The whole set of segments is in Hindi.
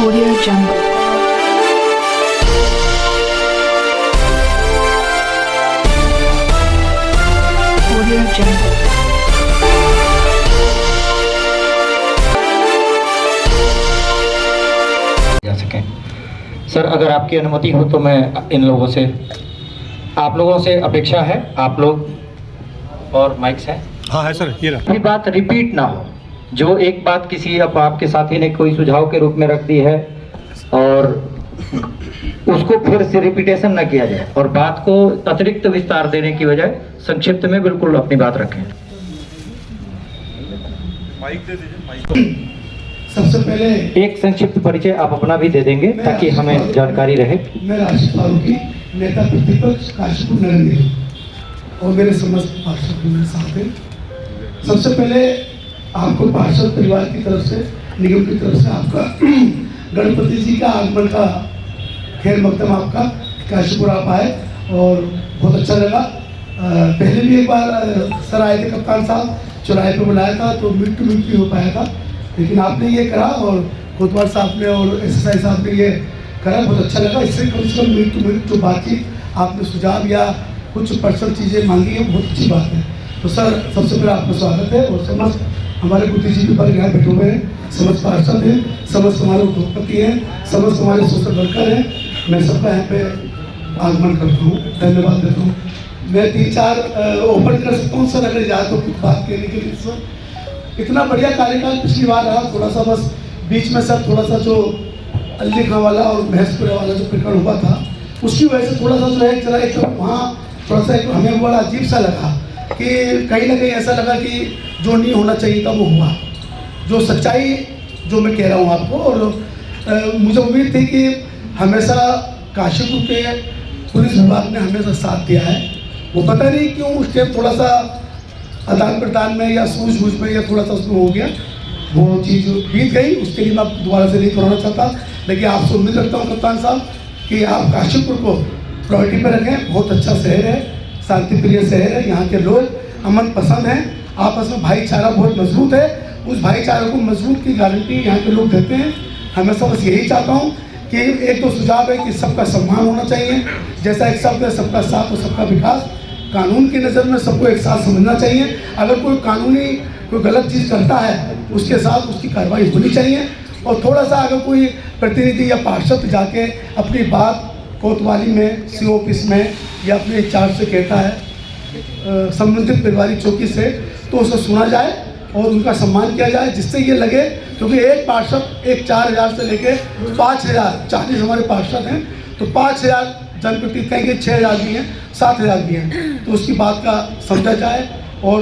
Audio Jungle. Audio Jungle. जा सकें। सर, अगर आपकी अनुमति हो तो मैं इन लोगों से, आप लोगों से अपेक्षा है, आप लोग और माइक्स हैं, हाँ है सर, ये रहा। ये बात रिपीट ना हो। जो एक बात किसी अब आपके साथी ने कोई सुझाव के रूप में रख दी है और उसको फिर से रिपीटेशन ना किया जाए और बात को अतिरिक्त विस्तार देने की बजाय संक्षिप्त में बिल्कुल अपनी बात रखें। माइक दे दीजिए, माइक। सबसे पहले एक संक्षिप्त परिचय आप अपना भी दे देंगे ताकि हमें जानकारी रहे। मैं राशिद फारूकी, नेता प्रतिपक्ष काशीपुर नरेंद्र और मेरे समस्त पार्षद मेरे साथ हैं। सबसे पहले आपको पार्षद परिवार की तरफ से, निगम की तरफ से आपका गणपति जी का आगमन का खैर मकदम आपका, काशीपुर आप आए और बहुत अच्छा लगा। पहले भी एक बार सर आए थे कप्तान साहब, चौराहे पे बुलाया था तो मीट टू मीट भी हो पाया था, लेकिन आपने ये करा और कोतवाल साहब ने और एसएसआई साहब ने ये करा, बहुत अच्छा लगा। इससे कम से कम मीट टू मीट जो बातचीत आपने सुझाव या कुछ पर्सनल चीज़ें मांगी है, बहुत अच्छी बात है। तो सर, सबसे पहले आपका स्वागत है और समस्त हमारे बुद्धिजीवी पर यहाँ बैठे हुए हैं, समस्त पार्षद हैं, समस्त हमारे उद्योगपति हैं, समस्त हमारे सोशल वर्कर हैं, मैं सबका यहाँ पे आगमन करता हूँ, धन्यवाद देता हूँ। मैं 3-4 ओपन कर सकता हूँ सर, अगर जाए तो कुछ बात कहने के लिए। सर, इतना बढ़िया कार्यकाल पिछली बार रहा, थोड़ा सा बस बीच में सर थोड़ा सा जो अल्ली खां वाला और महेशपुरा वाला जो प्रकरण हुआ था, उसकी वजह से थोड़ा सा जो है जरा एक वहाँ थोड़ा सा हमें बड़ा अजीब सा लगा कि कहीं ना कहीं ऐसा लगा कि जो नहीं होना चाहिए था वो हुआ। जो सच्चाई जो मैं कह रहा हूँ आपको, और मुझे उम्मीद थी कि हमेशा काशीपुर के पुलिस विभाग ने हमेशा साथ दिया है। वो पता नहीं क्यों उस टाइम थोड़ा सा आदान प्रदान में या सूझबूझ में या थोड़ा सा उसमें हो गया, वो चीज़ बीत गई। उसके लिए मैं दोबारा से नहीं दोहराना चाहता, लेकिन आपसे उम्मीद रखता हूँ कप्तान साहब कि आप काशीपुर को प्रायोरिटी पर रखें। बहुत अच्छा शहर है, शांति प्रिय शहर है, यहाँ के लोग अमन पसंद हैं, आपस में भाईचारा बहुत मजबूत है। उस भाईचारे को मजबूत की गारंटी यहाँ के लोग देते हैं। हमेशा बस यही चाहता हूँ कि एक तो सुझाव है कि सबका सम्मान होना चाहिए, जैसा एक शब्द है सबका साथ और सबका विकास। कानून की नज़र में सबको एक साथ समझना चाहिए। अगर कोई कानूनी कोई गलत चीज़ करता है उसके साथ उसकी कार्रवाई होनी चाहिए। और थोड़ा सा अगर कोई प्रतिनिधि या पार्षद जाके अपनी बात कोतवाली में सीओ ऑफिस में या अपने इंचार्ज से कहता है संबंधित परिवारिक चौकी से, तो उसे सुना जाए और उनका सम्मान किया जाए, जिससे ये लगे, क्योंकि एक पार्षद एक 4000 से लेके 5000, 40 हमारे पार्षद हैं, तो 5000 जनप्रतिनिधि कहेंगे, 6000 भी हैं, 7000 भी हैं, तो उसकी बात का समझा जाए। और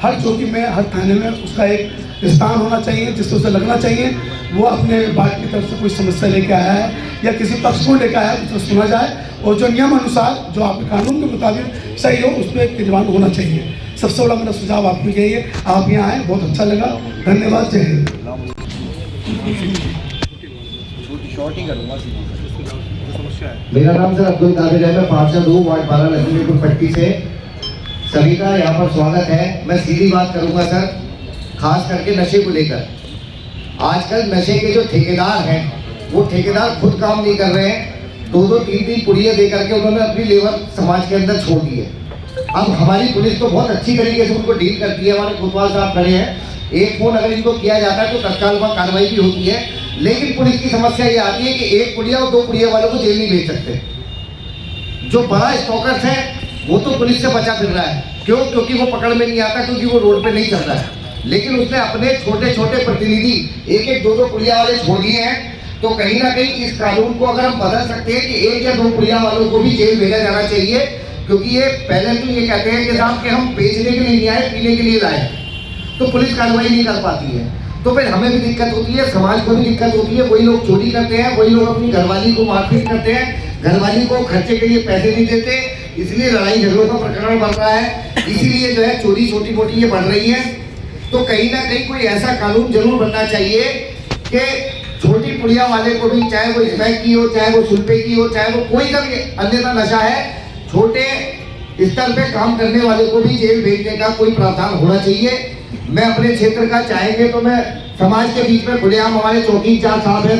हर चौकी में, हर थाने में उसका एक स्थान होना चाहिए जिससे उसे लगना चाहिए वो अपने बात की तरफ से कोई समस्या लेके आया है या किसी पक्ष को लेकर आया है, उसे सुना जाए और जो नियम अनुसार जो आपके कानून के मुताबिक सही हो उस पर एक निर्माण होना चाहिए। सबसे बड़ा मेरा सुझाव आपको यही है। आप यहाँ आए, बहुत अच्छा लगा, धन्यवाद, जय हिंद। मेरा नाम सर अब्दुल कादिर है, मैं पार्षद हूँ, वार्ड 12 लक्ष्मीपुर पट्टी से। सभी का यहाँ पर स्वागत है। मैं सीधी बात करूँगा सर, खास करके नशे को लेकर। आजकल नशे के जो ठेकेदार हैं वो ठेकेदार खुद काम नहीं कर रहे हैं, 2-2, 3-3 पुड़िया दे करके उन्होंने अपनी लेबर समाज के अंदर छोड़ दी है। अब हमारी पुलिस तो बहुत अच्छी तरीके से उनको डील करती है, हमारे कोतवाल साहब खड़े हैं, एक फ़ोन अगर इनको किया जाता है तो तत्काल वहाँ कार्रवाई भी होती है। लेकिन पुलिस की समस्या ये आती है कि एक पुड़िया और 2 पुड़िया वालों को जेल नहीं भेज सकते। जो बड़ा स्टॉकर्स है वो तो पुलिस से बचा फिर रहा है, क्यों? क्योंकि वो पकड़ में नहीं आता, क्योंकि वो रोड पे नहीं चल रहा है। लेकिन उसने अपने छोटे छोटे प्रतिनिधि 1-1, 2-2 पुड़िया वाले छोड़ दिए हैं। तो कहीं ना कहीं इस कानून को अगर हम बदल सकते हैं कि 1 या 2 पुड़िया वालों को भी जेल भेजा जाना चाहिए, क्योंकि ये पहले तो ये कहते हैं कि साहब कि हम बेचने के लिए नहीं आए, पीने के लिए लाए, तो पुलिस कार्रवाई नहीं कर पाती है। तो फिर हमें भी दिक्कत होती है, समाज को भी दिक्कत होती है। वही लोग चोरी करते हैं, वही लोग अपनी घरवाली को मारपीट करते हैं, घरवाली को खर्चे के लिए पैसे नहीं देते, इसलिए लड़ाई झगड़ों का प्रकरण बढ़ रहा है, इसीलिए जो है चोरी छोटी मोटी ये बढ़ रही है। तो कहीं ना कहीं कोई ऐसा कानून जरूर बनना चाहिए कि छोटी पुड़िया वाले को भी, चाहे वो स्मैक की हो, चाहे वो सुल्पे की हो, चाहे वो कोई का भी अन्यथा नशा है, छोटे स्तर पे काम करने वाले को भी जेल भेजने का कोई प्रावधान होना चाहिए। मैं अपने क्षेत्र का चाहेंगे तो मैं समाज के बीच में खुलेआम, हमारे चौकी इंचार्ज साहब हैं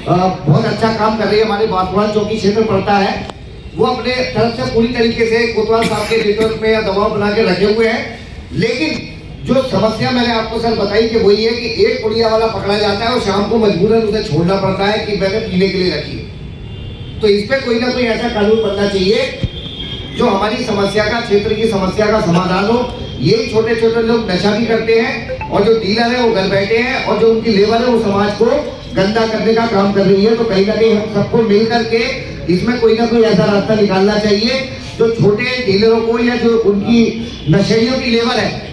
बहुत अच्छा काम कर रही है, हमारे बांसवाड़ा चौकी क्षेत्र पड़ता है, वो अपने तरफ से पूरी तरीके से कोतवाल साहब के नेतृत्व में दबाव बना के रखे हुए हैं। लेकिन जो समस्या मैंने आपको सर बताई कि वही है कि एक पुड़िया वाला पकड़ा जाता है और शाम को मजबूरन उसे छोड़ना पड़ता है कि मैंने पीने के लिए रखी है। तो इस पे कोई ना कोई ऐसा कानून बनना चाहिए जो हमारी समस्या का, क्षेत्र की समस्या का समाधान हो। ये छोटे छोटे लोग नशा भी करते हैं और जो डीलर है वो घर बैठे हैं और जो उनकी लेबर है वो समाज को गंदा करने का काम कर रही है। तो कहीं ना कहीं हम सबको मिल करके इसमें कोई ना कोई ऐसा रास्ता निकालना चाहिए जो छोटे डीलरों को या जो उनकी नशेड़ियों की लेबर है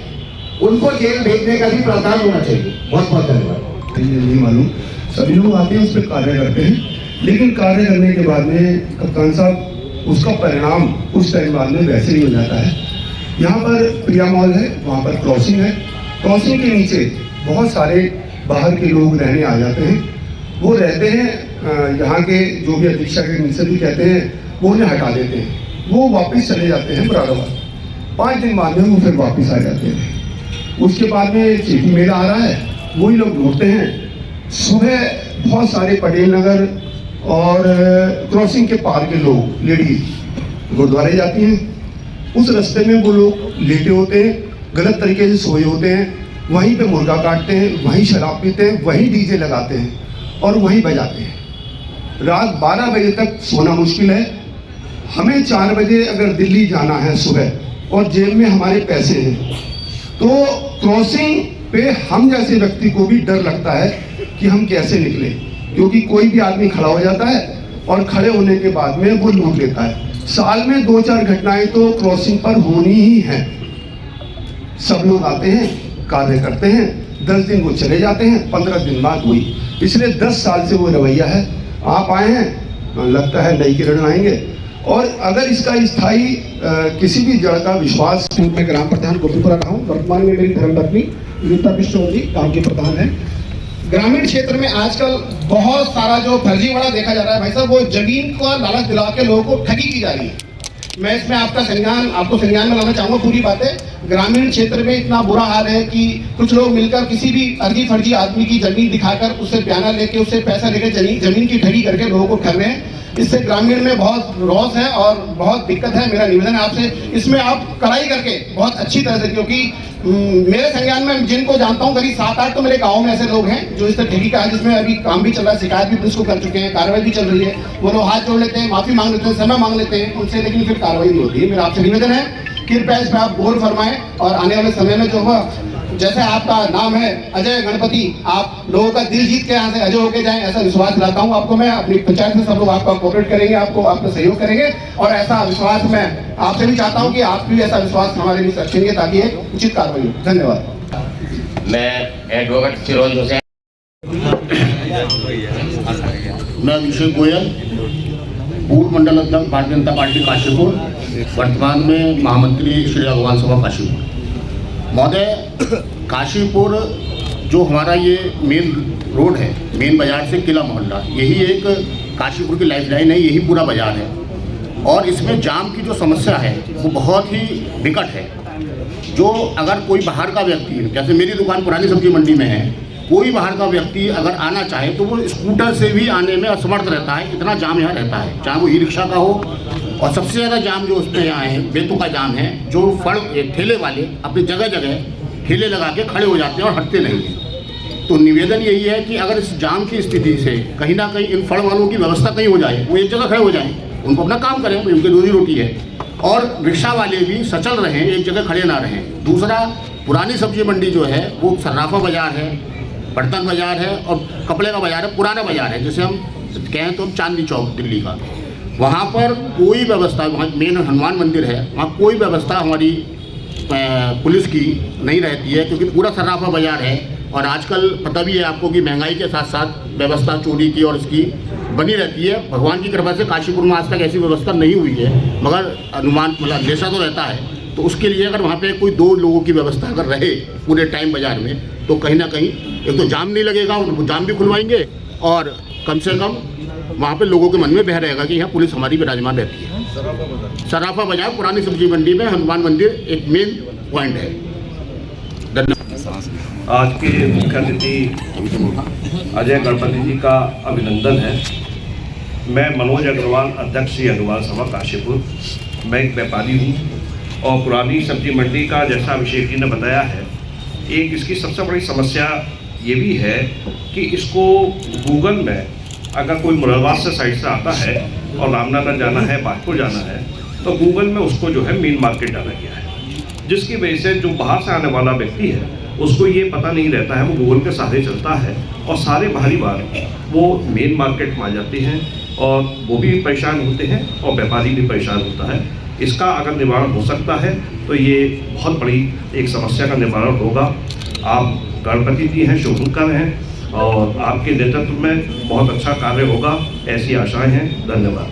उनको जेल भेजने का भी प्रावधान होना चाहिए। बहुत बहुत धन्यवाद। नहीं मालूम, सभी लोग आते हैं उस पर कार्य करते हैं, लेकिन कार्य करने के बाद में कप्तान साहब उसका परिणाम उस टाइम बाद में वैसे ही हो जाता है। यहाँ पर प्रिया मॉल है, वहाँ पर क्रॉसिंग है, क्रॉसिंग के नीचे बहुत सारे बाहर के लोग रहने आ जाते हैं। वो रहते हैं, यहाँ के जो भी अधीक्षक है उनसे भी कहते हैं, वो उन्हें हटा देते हैं, वो वापस चले जाते हैं मुरादाबाद। 5 दिन बाद में वो फिर वापस आ जाते हैं। उसके बाद में चीटी मेला आ रहा है, वही लोग ढूंढते हैं। सुबह बहुत सारे पटेल नगर और क्रॉसिंग के पार के लोग, लेडीज गुरुद्वारे जाती हैं, उस रास्ते में वो लोग लेटे होते हैं, गलत तरीके से सोए होते हैं, वहीं पे मुर्गा काटते हैं, वहीं शराब पीते हैं, वहीं डीजे लगाते हैं और वहीं बजाते हैं। रात 12 बजे तक सोना मुश्किल है। हमें 4 बजे अगर दिल्ली जाना है सुबह और जेब में हमारे पैसे हैं, तो क्रॉसिंग पे हम जैसे व्यक्ति को भी डर लगता है कि हम कैसे निकले, क्योंकि कोई भी आदमी खड़ा हो जाता है और खड़े होने के बाद में वो लूट लेता है। साल में 2-4 घटनाएं तो क्रॉसिंग पर होनी ही है। सब लोग आते हैं, कार्य करते हैं, 10 दिन वो चले जाते हैं, 15 दिन बाद हुई। पिछले 10 साल से वो रवैया है। आप आए हैं, लगता है नई किरण लाएंगे। और अगर इसका स्थायी किसी भी जड़ का विश्वास, मैं ग्राम प्रधान गोपीपुरा का हूँ, वर्तमान में मेरी धर्मपत्नी रीता विष्णु जी गाँव के प्रधान है। ग्रामीण क्षेत्र में आजकल बहुत सारा जो फर्जीवाड़ा देखा जा रहा है भाई साहब, वो जमीन का लालच दिला के लोगों को ठगी की जा रही है। मैं इसमें आपको संज्ञान में लाना चाहूँगा पूरी बातें। ग्रामीण क्षेत्र में इतना बुरा हाल है कि कुछ लोग मिलकर किसी भी अर्जी फर्जी आदमी की जमीन दिखाकर उससे बयाना लेके उससे पैसा लेकर जमीन की ठगी करके लोगों को ठग रहे हैं। इससे ग्रामीण में बहुत रॉस है और बहुत दिक्कत है। मेरा निवेदन है आपसे, इसमें आप कड़ाई करके बहुत अच्छी तरह से, क्योंकि मेरे संज्ञान में जिनको जानता हूँ करीब 7-8 तो मेरे गांव में ऐसे लोग हैं जो इस तरह ठगी का है, जिसमें अभी काम भी चल रहा है, शिकायत भी पुलिस को कर चुके हैं, कार्रवाई भी चल रही है। वो लोग हाथ जोड़ लेते हैं, माफी मांग लेते हैं, समय मांग लेते हैं उनसे, लेकिन फिर कार्रवाई नहीं होती है। मेरा आपसे निवेदन है, कृपया इस पर आप गौर फरमाएं और आने वाले समय में जो हुआ, जैसे आपका नाम है अजय गणपति, आप लोगों का दिल जीत के यहाँ से अजय होके जाएं, ऐसा विश्वास दिलाता हूँ आपको। मैं अपनी पंचायत में सब लोग आपका कोऑपरेट करेंगे, आपका सहयोग करेंगे और ऐसा विश्वास मैं आपसे भी चाहता हूँ कि आप भी ऐसा विश्वास हमारे लिए रखेंगे ताकि एक उचित कार्रवाई हो। धन्यवाद। मैं एडवोकेट फिरोज हुसैन, मैं अभिषेक गोयल, पूर्व मंडल अध्यक्ष भारतीय जनता पार्टी काशीपुर, वर्तमान में महामंत्री श्री भगवान सभा काशीपुर। महोदय, काशीपुर जो हमारा ये मेन रोड है, मेन बाजार से किला मोहल्ला, यही एक काशीपुर की लाइफलाइन है, यही पूरा बाजार है। और इसमें जाम की जो समस्या है वो बहुत ही विकट है। जो अगर कोई बाहर का व्यक्ति, जैसे मेरी दुकान पुरानी सब्जी मंडी में है, कोई बाहर का व्यक्ति अगर आना चाहे तो वो स्कूटर से भी आने में असमर्थ रहता है, इतना जाम यहाँ रहता है, चाहे वो ई रिक्शा का हो। और सबसे ज़्यादा जाम जो उसमें यहाँ है, बेतुका जाम है, जो फल ठेले वाले अपनी जगह जगह ठेले लगा के खड़े हो जाते हैं और हटते नहीं हैं। तो निवेदन यही है कि अगर इस जाम की स्थिति से कहीं ना कहीं इन फल वालों की व्यवस्था कहीं हो जाए, वो एक जगह खड़े हो जाएं, उनको अपना काम करें, उनकी रोजी रोटी है, और रिक्शा वाले भी सचल रहें, एक जगह खड़े ना रहें। दूसरा, पुरानी सब्जी मंडी जो है वो सर्राफा बाजार है, बर्तन बाजार है और कपड़े का बाजार है, पुराना बाजार है, जैसे हम कहें तो चांदनी चौक दिल्ली का। वहाँ पर कोई व्यवस्था, वहाँ मेन हनुमान मंदिर है, वहाँ कोई व्यवस्था हमारी पुलिस की नहीं रहती है, क्योंकि पूरा सर्राफा बाजार है। और आजकल पता भी है आपको कि महंगाई के साथ साथ व्यवस्था चोरी की और इसकी बनी रहती है। भगवान की कृपा से काशीपुर में आज तक ऐसी व्यवस्था नहीं हुई है, मगर अनुमान मतलब अंदेशा तो रहता है। तो उसके लिए अगर वहाँ पे कोई 2 लोगों की व्यवस्था अगर रहे पूरे टाइम बाजार में, तो कहीं ना कहीं एक तो जाम नहीं लगेगा, जाम भी खुलवाएंगे और कम से कम वहाँ पे लोगों के मन में बह रहेगा कि यहाँ पुलिस हमारी विराजमान रहती है। सराफा बाजार पुरानी सब्जी मंडी में हनुमान मंदिर एक मेन पॉइंट है। धन्यवाद। आज के मुख्य अतिथि अजय गणपति जी का अभिनंदन है। मैं मनोज अग्रवाल, अध्यक्ष श्री अग्रवाल सभा काशीपुर। मैं एक व्यापारी हूँ और पुरानी सब्जी मंडी का जैसा अभिषेक जी ने बताया है, एक इसकी सबसे बड़ी समस्या ये भी है कि इसको गूगल में अगर कोई मुरादाबाद से साइड से आता है और रामनगर जाना है, बागपुर जाना है, तो गूगल में उसको जो है मेन मार्केट डाला गया है, जिसकी वजह से जो बाहर से आने वाला व्यक्ति है उसको ये पता नहीं रहता है, वो गूगल के सहारे चलता है और सारे बाहरी बार वो मेन मार्केट में आ जाते हैं और वो भी परेशान होते हैं और व्यापारी भी परेशान होता है। इसका अगर निवारण हो सकता है तो ये बहुत बड़ी एक समस्या का निवारण होगा। आप गणपति जी हैं, शोभनकर हैं और आपके नेतृत्व में बहुत अच्छा कार्य होगा, ऐसी आशाएं हैं। धन्यवाद।